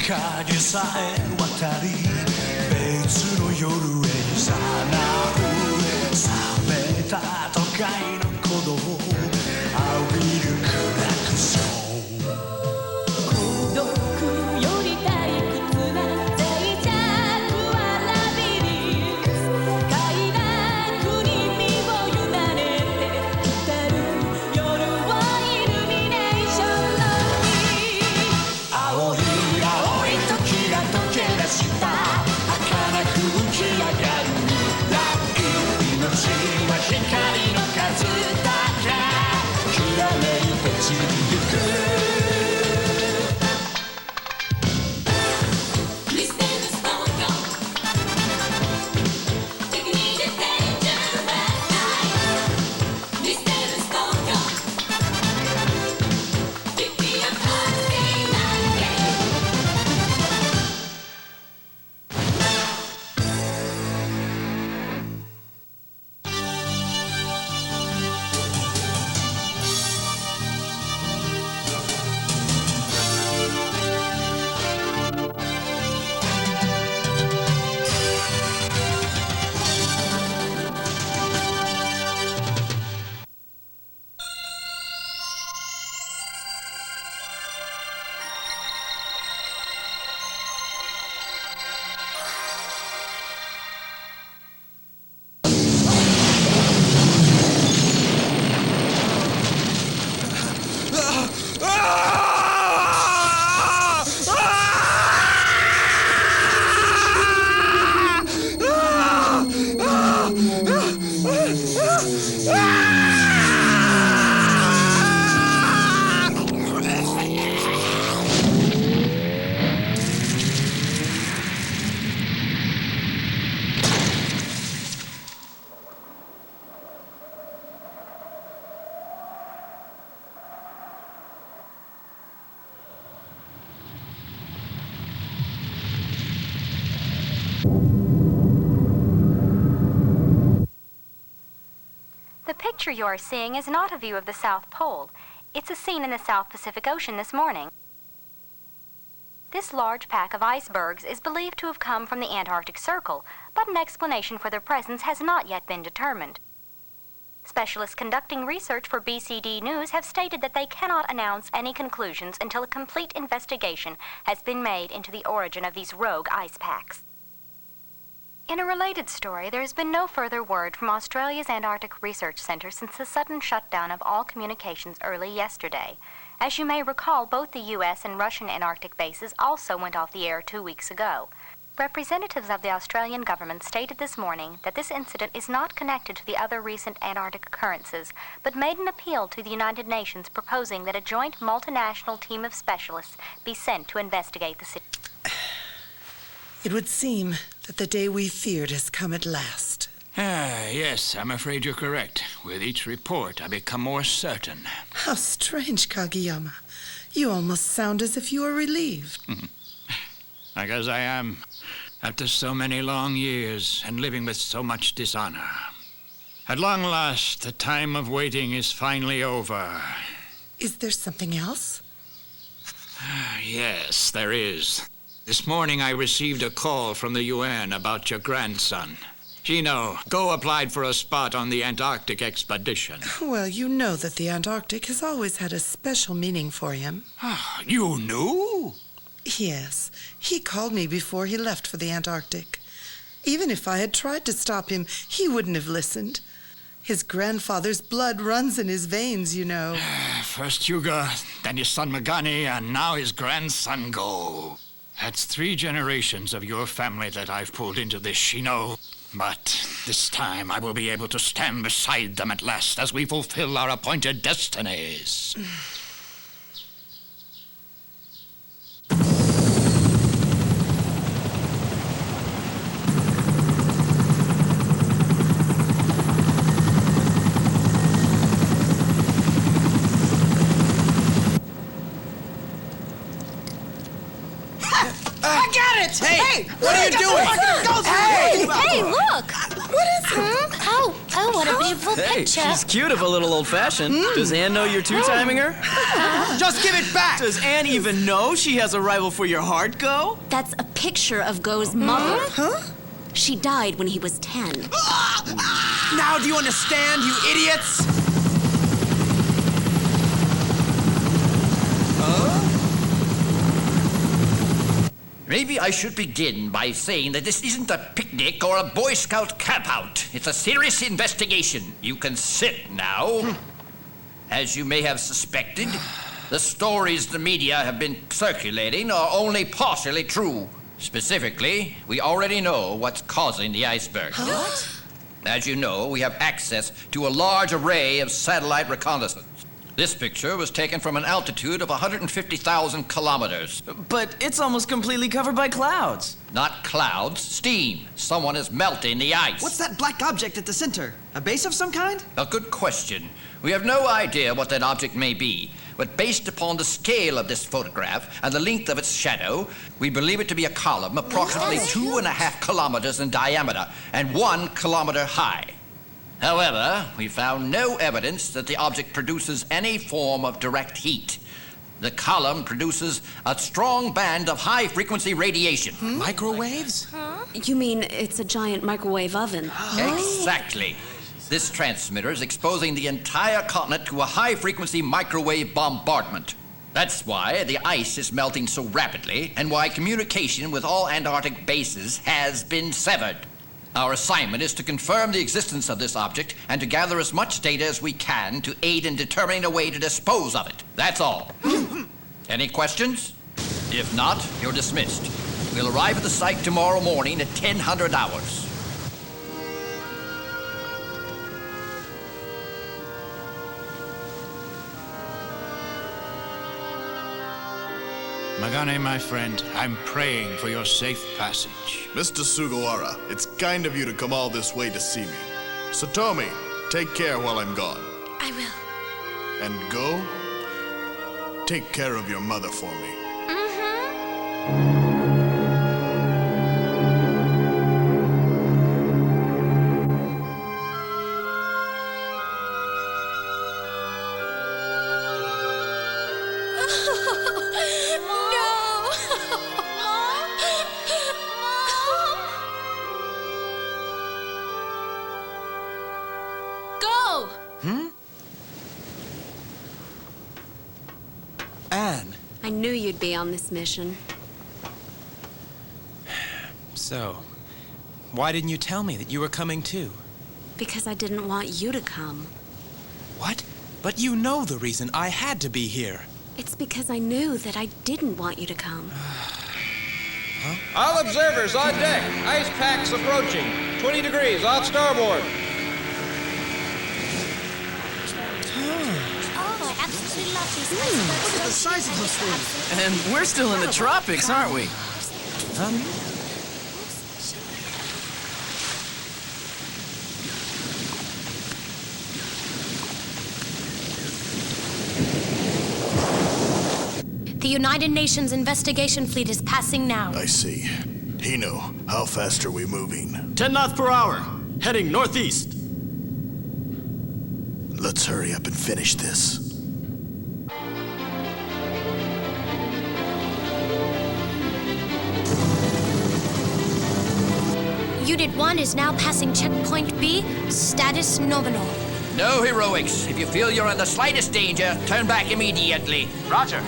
影さえ渡り別の夜へさらう冷めた都会の鼓動浴びるクラクション孤独より退屈な脆弱はラビリンス快楽に身を委ねて浸る夜はイルミネーションの日青い時が溶け出した儚く浮き上がる未来命は光の数だけきらめいて散りゆくThe picture you are seeing is not a view of the South Pole. It's a scene in the South Pacific Ocean this morning. This large pack of icebergs is believed to have come from the Antarctic Circle, but an explanation for their presence has not yet been determined. Specialists conducting research for BCD News have stated that they cannot announce any conclusions until a complete investigation has been made into the origin of these rogue ice packs. In a related story, there has been no further word from Australia's Antarctic Research Centre since the sudden shutdown of all communications early yesterday. As you may recall, both the U.S. and Russian Antarctic bases also went off the air 2 weeks ago. Representatives of the Australian government stated this morning that this incident is not connected to the other recent Antarctic occurrences, but made an appeal to the United Nations proposing that a joint multinational team of specialists be sent to investigate the situation. It would seem that the day we feared has come at last. Yes, I'm afraid you're correct. With each report, I become more certain. How strange, Kageyama. You almost sound as if you are relieved. I guess I am. After so many long years and living with so much dishonor. At long last, the time of waiting is finally over. Is there something else? Yes, there is. This morning I received a call from the UN about your grandson. Gino, Go applied for a spot on the Antarctic expedition. Well, you know that the Antarctic has always had a special meaning for him. You knew? Yes. He called me before he left for the Antarctic. Even if I had tried to stop him, he wouldn't have listened. His grandfather's blood runs in his veins, you know. First Hugo, then his son Magani, and now his grandson Go. That's 3 generations of your family that I've pulled into this, you know. But this time I will be able to stand beside them at last as we fulfill our appointed destinies. I got it! Hey, what are you doing? Hey, look! What is it? Oh, what a beautiful Hey, picture. she's cute, a little old-fashioned. Does Anne know you're two-timing her? Just give it back! Does Anne even know she has a rival for your heart, Go? That's a picture of Go's mother. She died when he was 10. Now do you understand, you idiots? Maybe I should begin by saying that this isn't a picnic or a Boy Scout campout. It's a serious investigation. You can sit now. As you may have suspected, the stories the media have been circulating are only partially true. Specifically, we already know what's causing the iceberg. What? As you know, we have access to a large array of satellite reconnaissance. This picture was taken from an altitude of 150,000 kilometers. But it's almost completely covered by clouds. Not clouds, steam. Someone is melting the ice. What's that black object at the center? A base of some kind? A good question. We have no idea what that object may be, but based upon the scale of this photograph and the length of its shadow, we believe it to be a column approximately 2.5 kilometers in diameter and 1 kilometer high. However, we found no evidence that the object produces any form of direct heat. The column produces a strong band of high-frequency radiation. Microwaves? You mean it's a giant microwave oven? Exactly. This transmitter is exposing the entire continent to a high-frequency microwave bombardment. That's why the ice is melting so rapidly and why communication with all Antarctic bases has been severed. Our assignment is to confirm the existence of this object and to gather as much data as we can to aid in determining a way to dispose of it. That's all. Any questions? If not, you're dismissed. We'll arrive at the site tomorrow morning at 10:00 hours. Magane, my friend, I'm praying for your safe passage. Mr. Sugawara, it's kind of you to come all this way to see me. Satomi, take care while I'm gone. I will. And Go, take care of your mother for me. Anne. I knew you'd be on this mission. So, why didn't you tell me that you were coming too? Because I didn't want you to come. What? But you know the reason I had to be here. It's because I knew that I didn't want you to come. All observers on deck. Ice packs approaching. 20 degrees off starboard. Oh, I absolutely love these icebergs. Look at the size of those things. And we're still in the tropics, aren't we? The United Nations investigation fleet is passing now. I see. Hino, how fast are we moving? 10 knots per hour. Heading northeast. Let's hurry up and finish this. Unit 1 is now passing checkpoint B. Status nominal. No heroics. If you feel you're in the slightest danger, turn back immediately. Roger.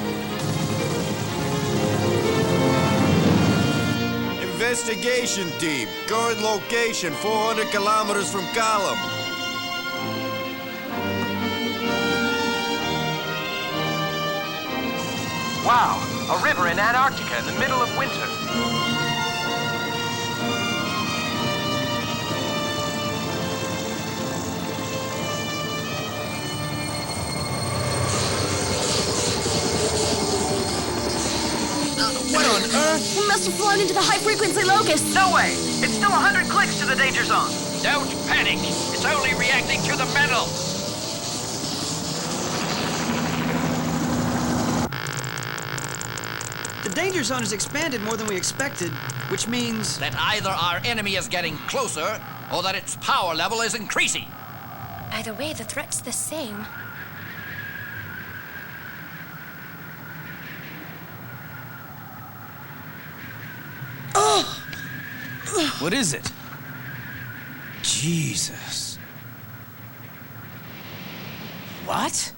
Investigation team. Current location 400 kilometers from column. Wow, a river in Antarctica in the middle of winter. What on earth? We must have flown into the high-frequency locust. No way! It's still 100 clicks to the danger zone. Don't panic. It's only reacting to the metal. The danger zone has expanded more than we expected, which means that either our enemy is getting closer or that its power level is increasing. Either way, the threat's the same. What is it? Jesus. What?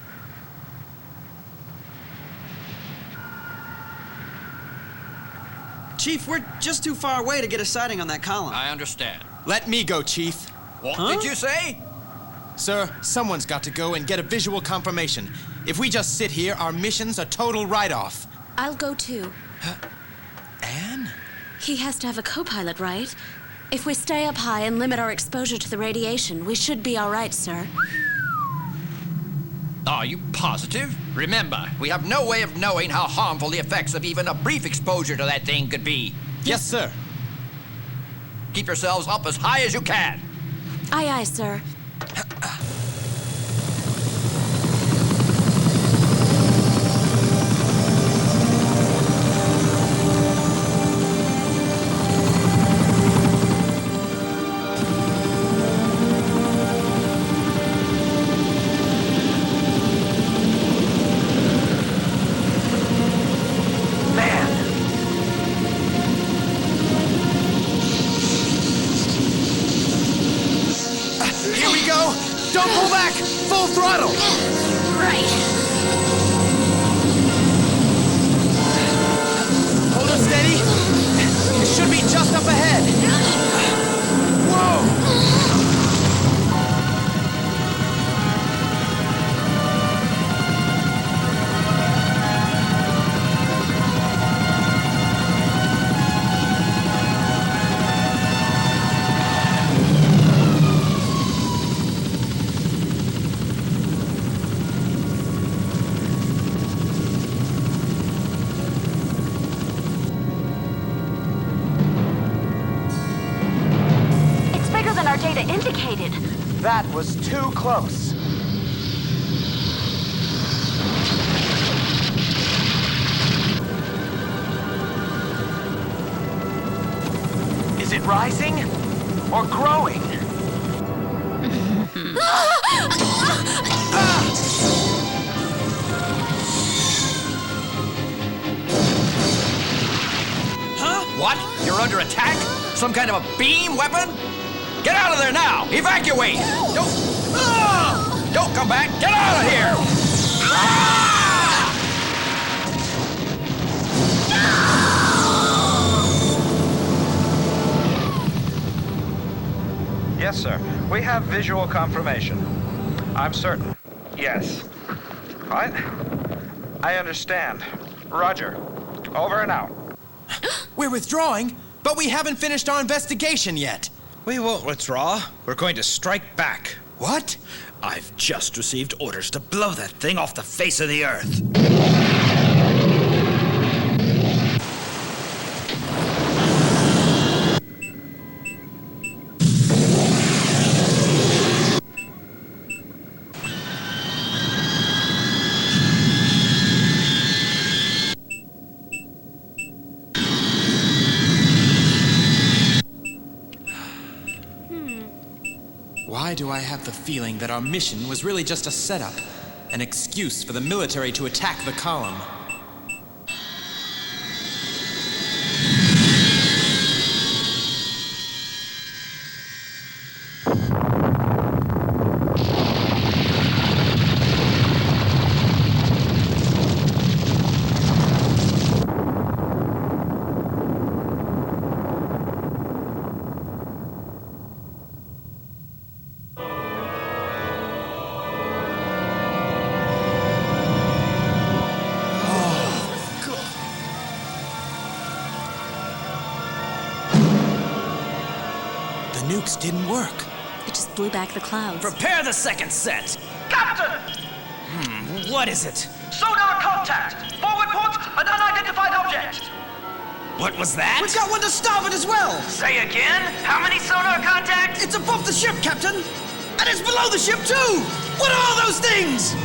Chief, we're just too far away to get a sighting on that column. I understand. Let me go, Chief. What did you say? Sir, someone's got to go and get a visual confirmation. If we just sit here, our mission's a total write-off. I'll go too. Anne? He has to have a co-pilot, right? If we stay up high and limit our exposure to the radiation, we should be all right, sir. Are you positive? Remember, we have no way of knowing how harmful the effects of even a brief exposure to that thing could be. Yes, sir. Keep yourselves up as high as you can. Aye, aye, sir. Don't pull back! Full throttle! Right. Hold her steady. It should be just up ahead. Whoa! Data indicated. That was too close. Is it rising or growing? Huh? What? You're under attack? Some kind of a beam weapon? Get out of there now! Evacuate! Don't come back! Get out of here! Yes, sir. We have visual confirmation. I'm certain. Yes. What? I understand. Roger. Over and out. We're withdrawing, but we haven't finished our investigation yet. We won't withdraw. We're going to strike back. What? I've just received orders to blow that thing off the face of the earth. Why do I have the feeling that our mission was really just a setup, an excuse for the military to attack the column? nukes didn't work. It just blew back the clouds. Prepare the second set! Captain! What is it? Sonar contact! Forward port, an unidentified object! What was that? We've got one to starboard as well! Say again? How many sonar contacts? It's above the ship, Captain! And it's below the ship, too! What are all those things?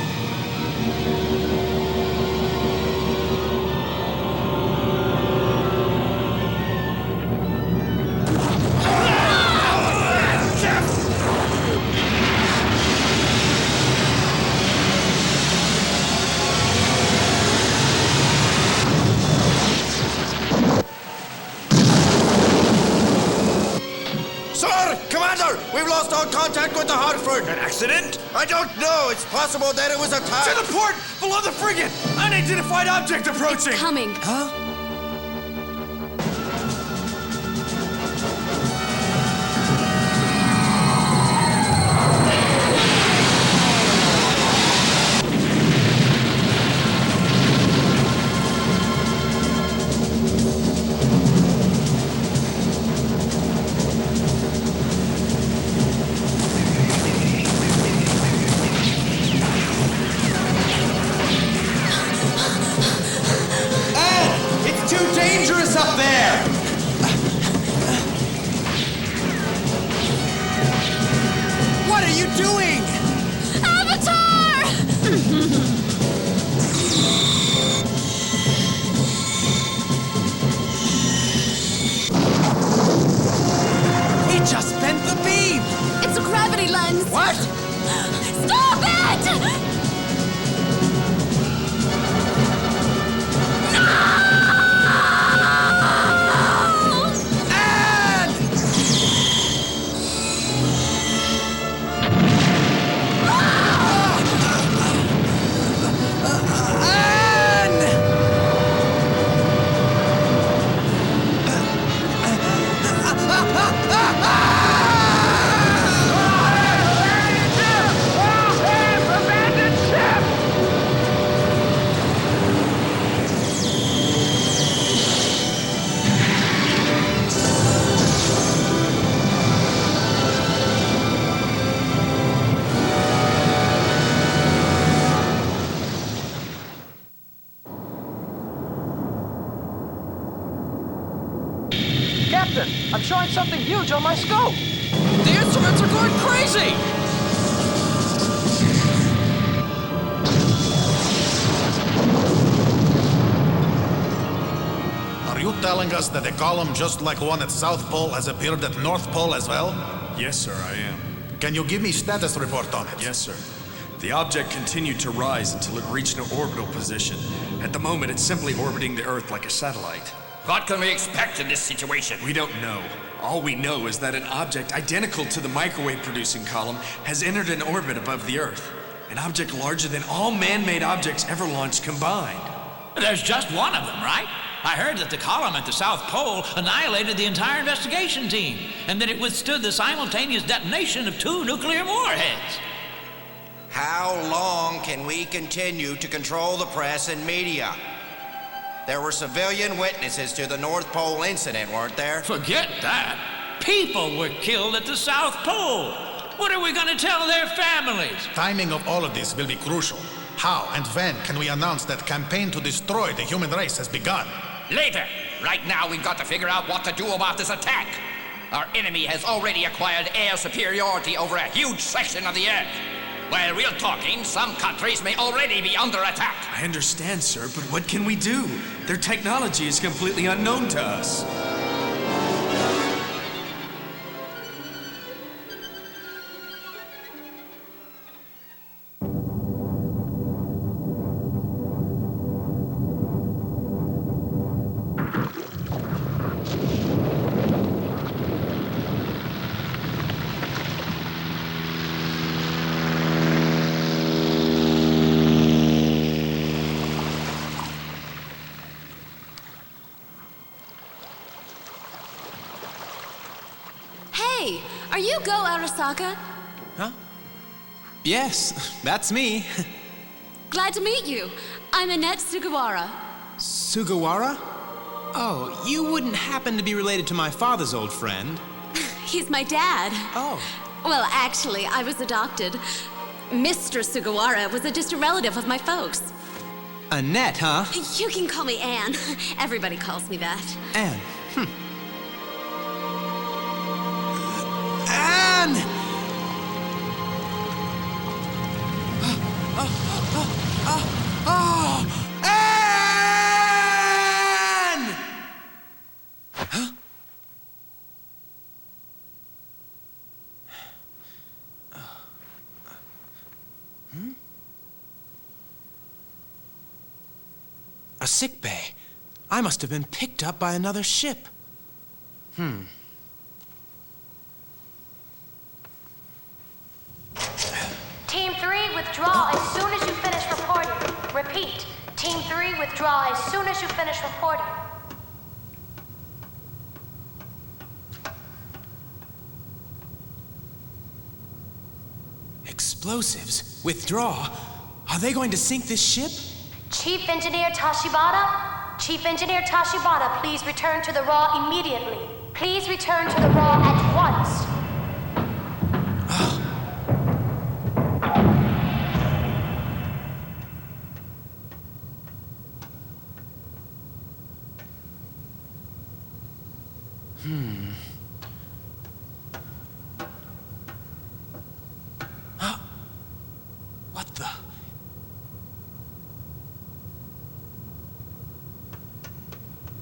We've lost all contact with the Hartford. An accident? I don't know. It's possible that it was attacked. To the port! Below the frigate! Unidentified object approaching! It's coming. Huh? Up there! What are you doing? Avatar! He just bent the beam! It's a gravity lens! What? Stop it! No! Captain, I'm showing something huge on my scope. The instruments are going crazy! Are you telling us that a column just like one at South Pole has appeared at North Pole as well? Yes, sir, I am. Can you give me status report on it? Yes, sir. The object continued to rise until it reached an orbital position. At the moment, it's simply orbiting the Earth like a satellite. What can we expect in this situation? We don't know. All we know is that an object identical to the microwave-producing column has entered an orbit above the Earth. An object larger than all man-made objects ever launched combined. There's just one of them, right? I heard that the column at the South Pole annihilated the entire investigation team, and that it withstood the simultaneous detonation of 2 nuclear warheads. How long can we continue to control the press and media? There were civilian witnesses to the North Pole incident, weren't there? Forget that. People were killed at the South Pole. What are we going to tell their families? Timing of all of this will be crucial. How and when can we announce that campaign to destroy the human race has begun? Later. Right now, we've got to figure out what to do about this attack. Our enemy has already acquired air superiority over a huge section of the Earth. While we're talking, some countries may already be under attack. I understand, sir, but what can we do? Their technology is completely unknown to us. Hey, are you Go Arasaka? Huh? Yes, that's me. Glad to meet you. I'm Annette Sugawara. Sugawara? Oh, you wouldn't happen to be related to my father's old friend? He's my dad. Oh. Well, actually, I was adopted. Mr. Sugawara was a distant relative of my folks. Annette, huh? You can call me Anne. Everybody calls me that. Anne. Anne! Anne! Huh? A sick bay. I must have been picked up by another ship. Team 3, withdraw as soon as you finish reporting. Repeat. Team 3, withdraw as soon as you finish reporting. Explosives? Withdraw? Are they going to sink this ship? Chief Engineer Tashibana? Chief Engineer Tashibana, please return to the RAW immediately. Please return to the RAW at once. What the?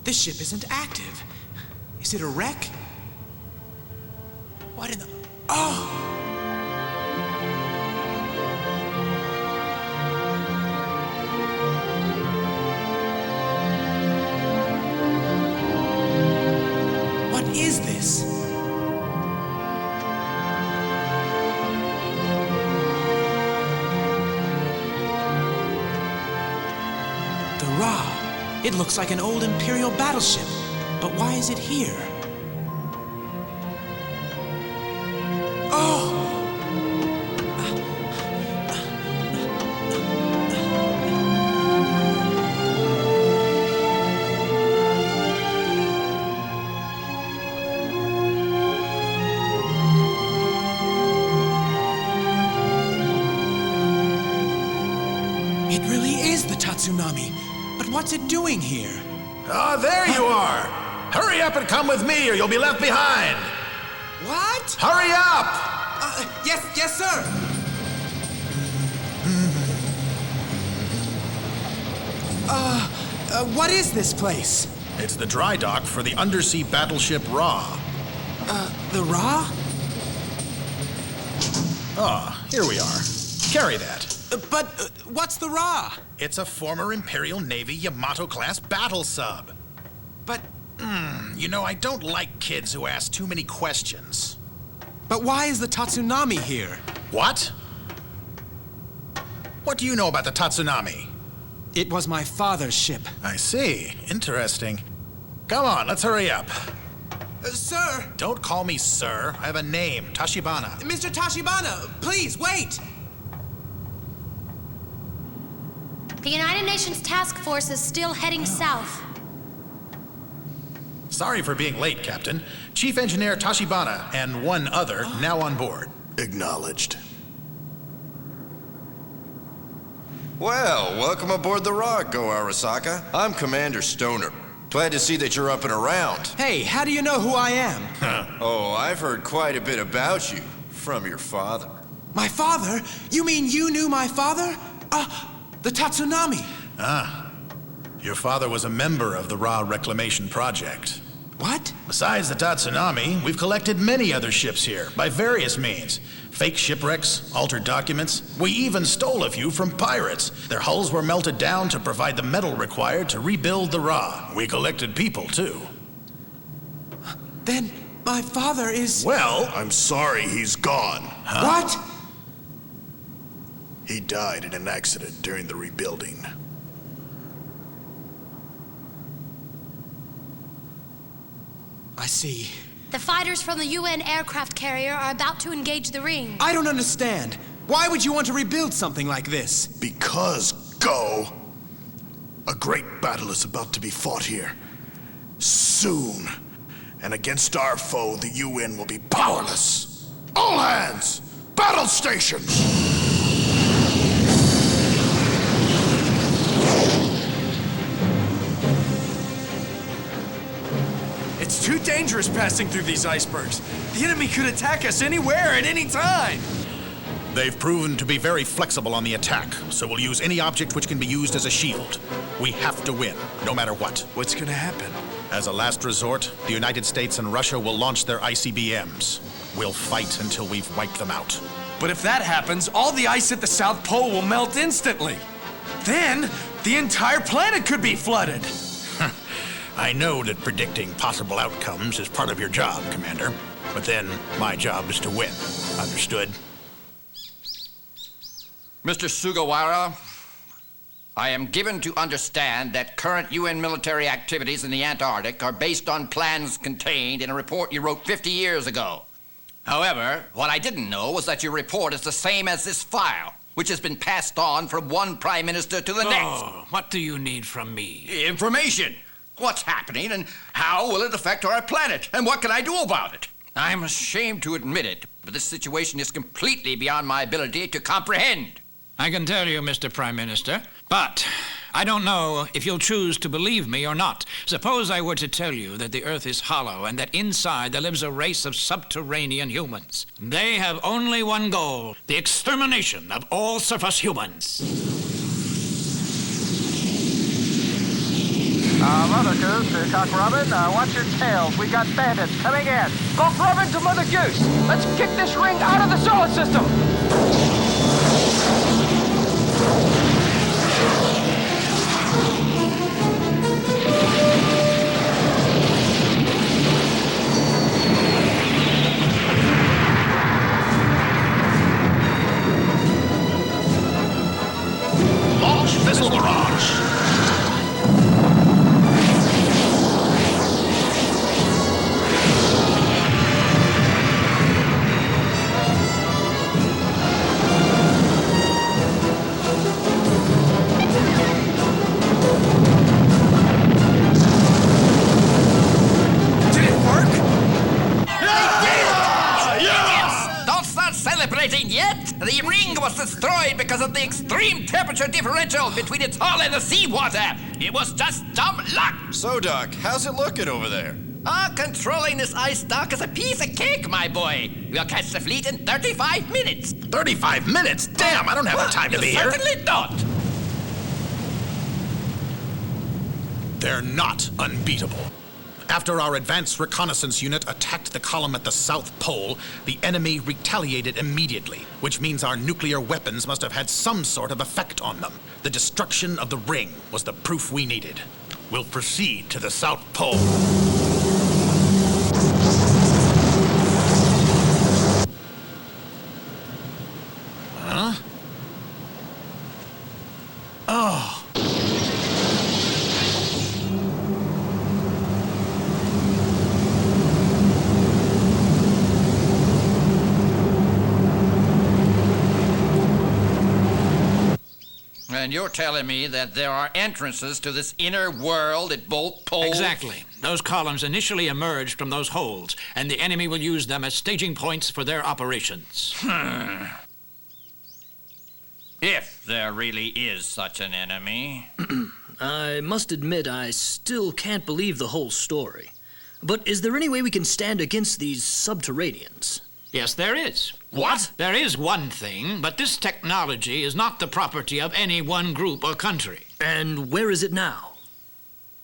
This ship isn't active. Is it a wreck? What in the... Oh! What is this? The Ra. It looks like an old Imperial battleship. But why is it here? Oh! It really is the Tatsunami. But what's it doing here? Ah, there you are! Hurry up and come with me or you'll be left behind! What? Hurry up! Yes, sir! What is this place? It's the dry dock for the undersea battleship Ra. The Ra? Ah, here we are. Carry that. But what's the Ra? It's a former Imperial Navy Yamato-class battle sub. But... you know, I don't like kids who ask too many questions. But why is the Tatsunami here? What? What do you know about the Tatsunami? It was my father's ship. I see. Interesting. Come on, let's hurry up. Sir! Don't call me sir. I have a name, Tashibana. Mr. Tashibana, please, wait! The United Nations Task Force is still heading south. Sorry for being late, Captain. Chief Engineer Tashibana and one other now on board. Acknowledged. Well, welcome aboard the Rock, Go Arasaka. I'm Commander Stoner. Glad to see that you're up and around. Hey, how do you know who I am? Oh, I've heard quite a bit about you from your father. My father? You mean you knew my father? The Tatsunami. Ah. Your father was a member of the Ra Reclamation Project. What? Besides the Tatsunami, we've collected many other ships here by various means. Fake shipwrecks, altered documents. We even stole a few from pirates. Their hulls were melted down to provide the metal required to rebuild the Ra. We collected people, too. Then my father is... Well, I'm sorry he's gone. Huh? What? He died in an accident during the rebuilding. I see. The fighters from the UN aircraft carrier are about to engage the ring. I don't understand. Why would you want to rebuild something like this? Because, Go, a great battle is about to be fought here. Soon. And against our foe, the UN will be powerless. All hands! Battle stations! It's too dangerous passing through these icebergs. The enemy could attack us anywhere at any time. They've proven to be very flexible on the attack, so we'll use any object which can be used as a shield. We have to win, no matter what. What's gonna happen? As a last resort, the United States and Russia will launch their ICBMs. We'll fight until we've wiped them out. But if that happens, all the ice at the South Pole will melt instantly. Then, the entire planet could be flooded. I know that predicting possible outcomes is part of your job, Commander. But then, my job is to win. Understood? Mr. Sugawara, I am given to understand that current UN military activities in the Antarctic are based on plans contained in a report you wrote 50 years ago. However, what I didn't know was that your report is the same as this file, which has been passed on from one prime minister to the next. What do you need from me? Information. What's happening and how will it affect our planet? And what can I do about it? I'm ashamed to admit it, but this situation is completely beyond my ability to comprehend. I can tell you, Mr. Prime Minister, but I don't know if you'll choose to believe me or not. Suppose I were to tell you that the Earth is hollow and that inside there lives a race of subterranean humans. They have only one goal, the extermination of all surface humans. Mother Goose to Cock Robin, watch your tails. We got bandits coming in. Cock Robin to Mother Goose. Let's kick this ring out of the solar system. Launch missile barrage! Yet, the ring was destroyed because of the extreme temperature differential between its hull and the seawater. It was just dumb luck. So, Doc, how's it looking over there? Controlling this ice dock is a piece of cake, my boy. We'll catch the fleet in 35 minutes. 35 minutes? Damn, I don't have the time to be here. Certainly not. They're not unbeatable. After our advanced reconnaissance unit attacked the column at the South Pole, the enemy retaliated immediately, which means our nuclear weapons must have had some sort of effect on them. The destruction of the ring was the proof we needed. We'll proceed to the South Pole. Huh? Oh. And you're telling me that there are entrances to this inner world at both poles? Exactly. Those columns initially emerged from those holes, and the enemy will use them as staging points for their operations. If there really is such an enemy. I must admit I still can't believe the whole story. But is there any way we can stand against these subterraneans? Yes, there is. What? There is one thing, but this technology is not the property of any one group or country. And where is it now?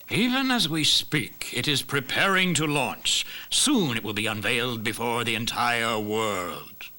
Even as we speak, it is preparing to launch. Soon it will be unveiled before the entire world.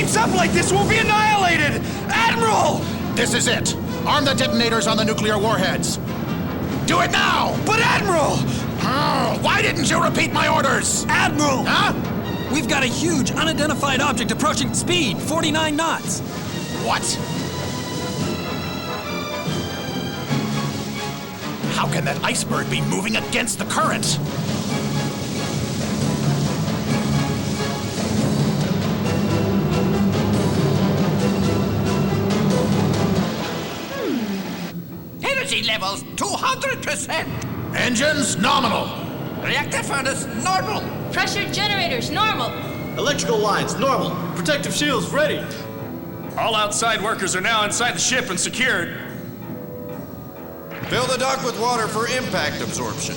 keeps up like this, we'll be annihilated! Admiral! This is it. Arm the detonators on the nuclear warheads. Do it now! But Admiral! Oh, why didn't you repeat my orders? Admiral! Huh? We've got a huge, unidentified object approaching speed, 49 knots. What? How can that iceberg be moving against the current? Energy levels 200%. Engines nominal. Reactor furnace normal. Pressure generators normal. Electrical lines normal. Protective shields ready. All outside workers are now inside the ship and secured. Fill the dock with water for impact absorption.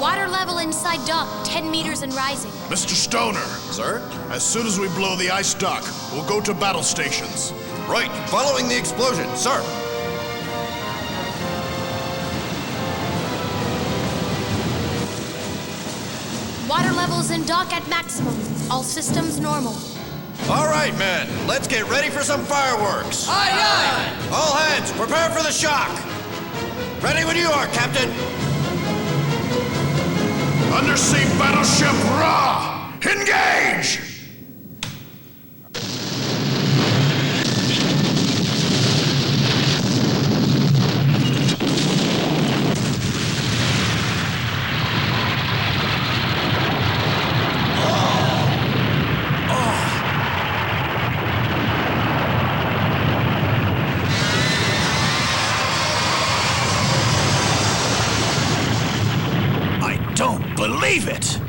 Water level inside dock 10 meters and rising. Mr. Stoner. Sir? As soon as we blow the ice dock, we'll go to battle stations. Right, following the explosion, sir. Water levels in dock at maximum. All systems normal. All right, men, let's get ready for some fireworks. Aye, aye! All hands, prepare for the shock. Ready when you are, Captain. Undersea battleship Ra! Engage! Don't believe it!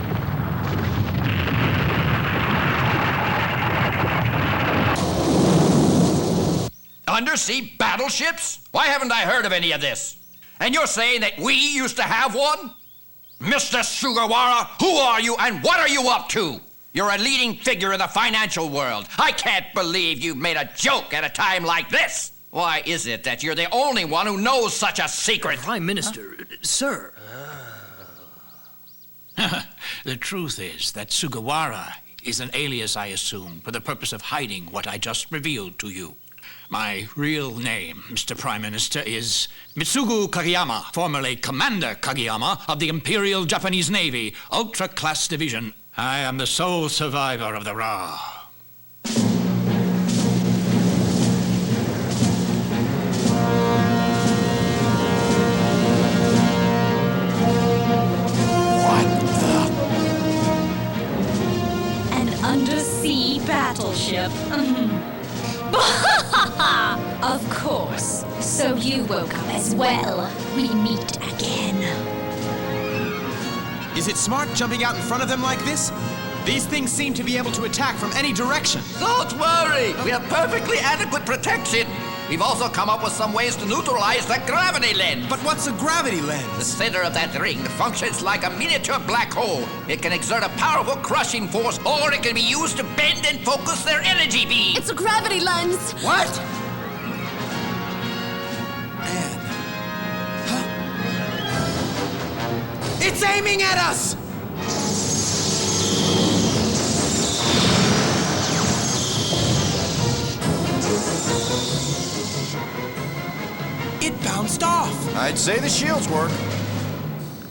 Undersea battleships? Why haven't I heard of any of this? And you're saying that we used to have one? Mr. Sugawara, who are you and what are you up to? You're a leading figure in the financial world. I can't believe you made a joke at a time like this. Why is it that you're the only one who knows such a secret? Prime Minister, sir. The truth is that Sugawara is an alias I assume for the purpose of hiding what I just revealed to you. My real name, Mr. Prime Minister, is Mitsugu Kageyama, formerly Commander Kageyama of the Imperial Japanese Navy, Ultra Class Division. I am the sole survivor of the Ra. Undersea battleship. Of course. So you woke up as well. We meet again. Is it smart jumping out in front of them like this? These things seem to be able to attack from any direction. Don't worry, we have perfectly adequate protection. We've also come up with some ways to neutralize the gravity lens. But what's a gravity lens? The center of that ring functions like a miniature black hole. It can exert a powerful crushing force, or it can be used to bend and focus their energy beam. It's a gravity lens. What? Man. Huh? It's aiming at us! It bounced off. I'd say the shields work.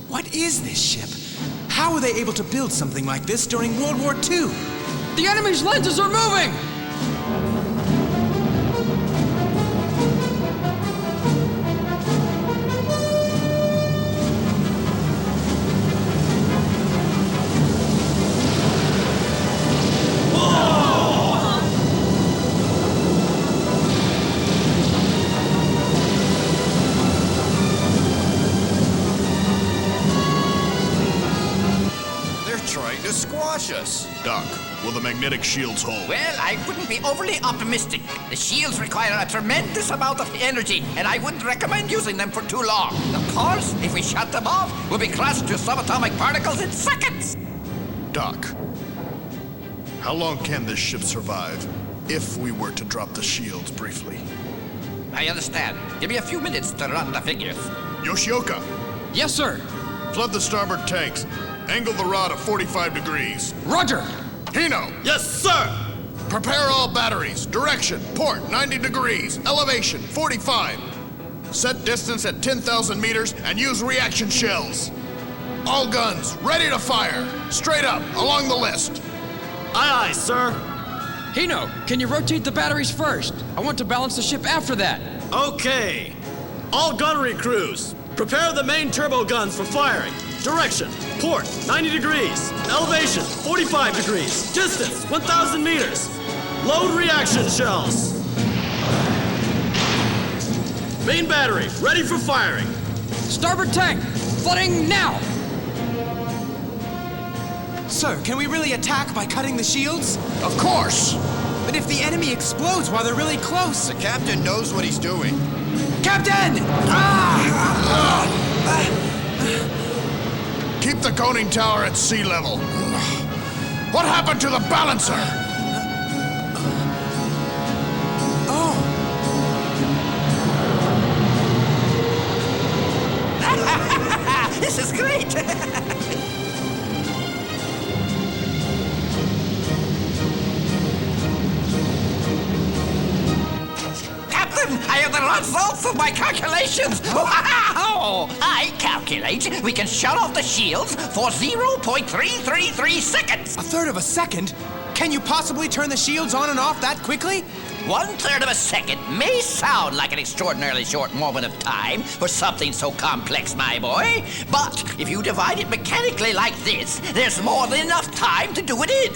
What is this ship? How were they able to build something like this during World War II? The enemy's lenses are moving! Trying to squash us. Doc, will the magnetic shields hold? Well, I wouldn't be overly optimistic. The shields require a tremendous amount of energy, and I wouldn't recommend using them for too long. Of course, if we shut them off, we'll be crushed to subatomic particles in seconds. Doc, how long can this ship survive if we were to drop the shields briefly? I understand. Give me a few minutes to run the figures. Yoshioka! Yes, sir. flood the starboard tanks. Angle the rod at 45 degrees. Roger! Hino! Yes, sir! Prepare all batteries. Direction, port 90 degrees. Elevation 45. Set distance at 10,000 meters and use reaction shells. All guns, ready to fire. Straight up, along the list. Aye, aye, sir. Hino, can you rotate the batteries first? I want to balance the ship after that. Okay. All gunnery crews, prepare the main turbo guns for firing. Direction, port 90 degrees. Elevation 45 degrees. Distance 1,000 meters. Load reaction shells. Main battery, ready for firing. Starboard tank, flooding now! Sir, can we really attack by cutting the shields? Of course! But if the enemy explodes while they're really close... The captain knows what he's doing. Captain! Keep the conning tower at sea level. What happened to the balancer? This is great! Captain, I have the results of my calculations! Wow! I calculate we can shut off the shields for 0.333 seconds! A third of a second? Can you possibly turn the shields on and off that quickly? 1/3 of a second may sound like an extraordinarily short moment of time for something so complex, my boy. But if you divide it mechanically like this, there's more than enough time to do it in.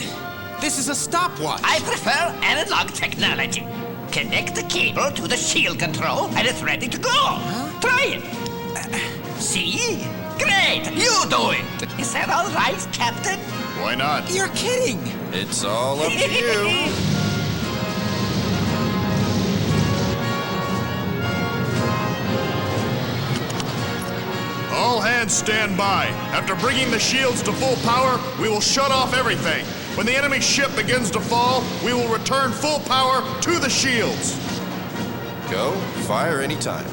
This is a stopwatch. I prefer analog technology. Connect the cable to the shield control and it's ready to go. Try it. See? Great! You do it! Is that all right, Captain? Why not? You're kidding! It's all up to you. All hands stand by. After bringing the shields to full power, we will shut off everything. When the enemy ship begins to fall, we will return full power to the shields. Go, fire anytime.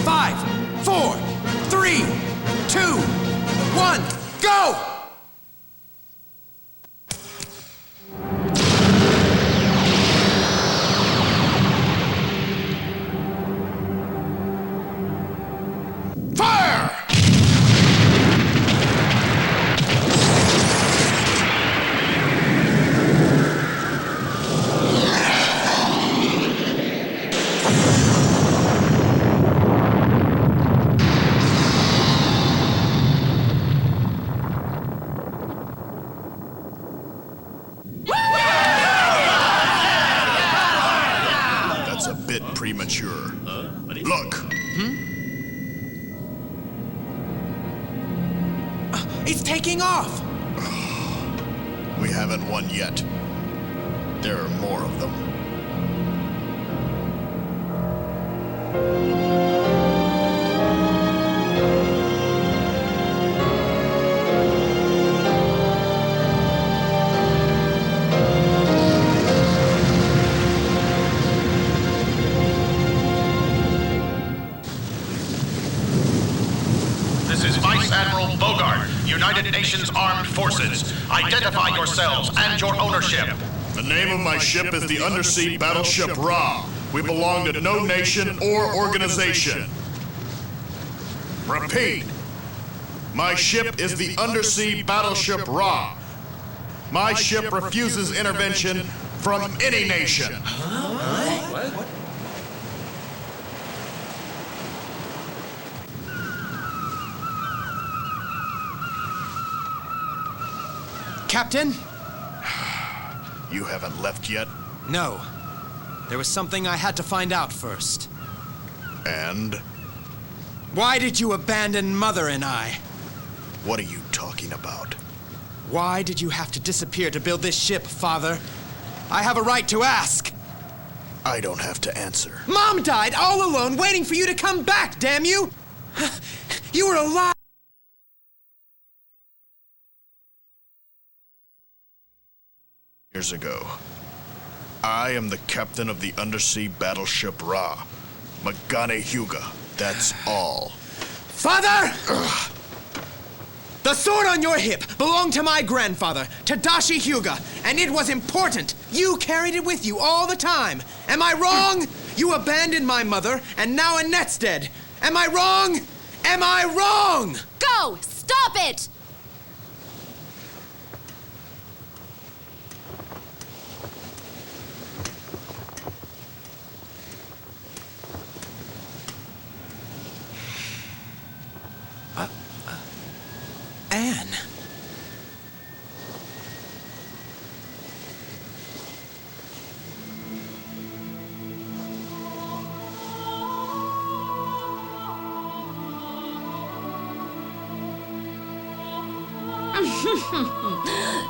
Five, 4, 3, 2, 1, go! Fire! That's a bit premature. Look. It's taking off! We haven't won yet. There are more of them. This is Vice Admiral Bogart, United Nations Armed Forces. Identify yourselves and your ownership. The name of my ship is the Undersea Battleship Ra. We belong to no nation or organization. Repeat. My ship is the Undersea Battleship Ra. My ship refuses intervention from any nation. What? Captain? You haven't left yet? No. There was something I had to find out first. And? Why did you abandon Mother and I? What are you talking about? Why did you have to disappear to build this ship, Father? I have a right to ask. I don't have to answer. Mom died all alone waiting for you to come back, damn you! You were alive! Years ago, I am the captain of the undersea battleship Ra. Magane Hyuga, that's all. Father! The sword on your hip belonged to my grandfather, Tadashi Hyuga, and it was important. You carried it with you all the time. Am I wrong? You abandoned my mother, and now Annette's dead. Am I wrong? Am I wrong? Go! Stop it! Anne.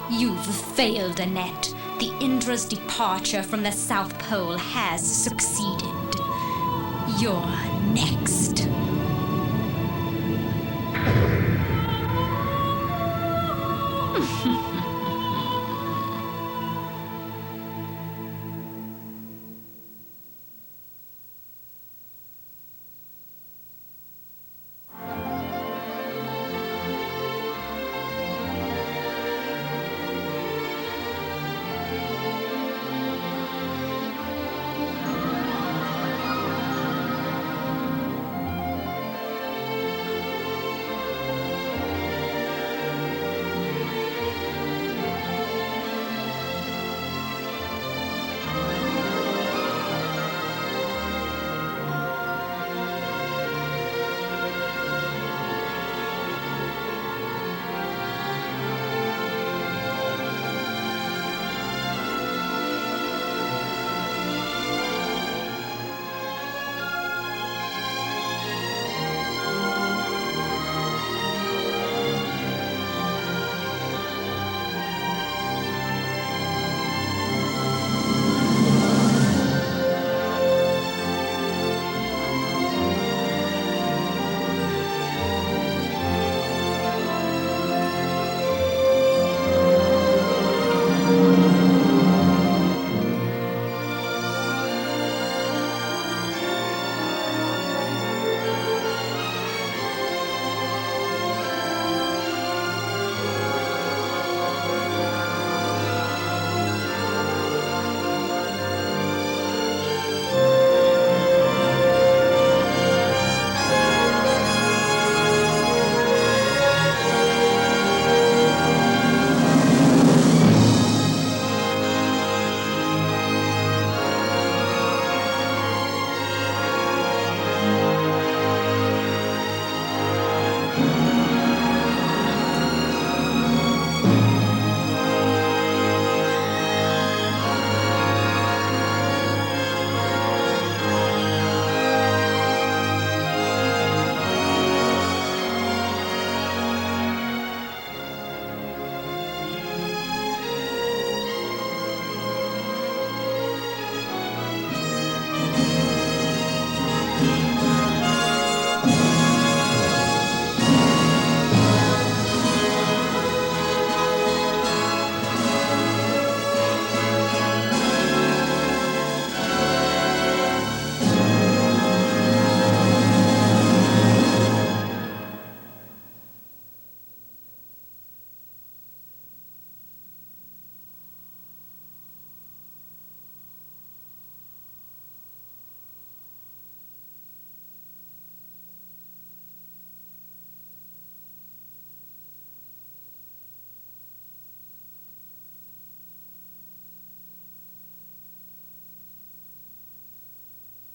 You've failed, Annette. The Indra's departure from the South Pole has succeeded. You're next.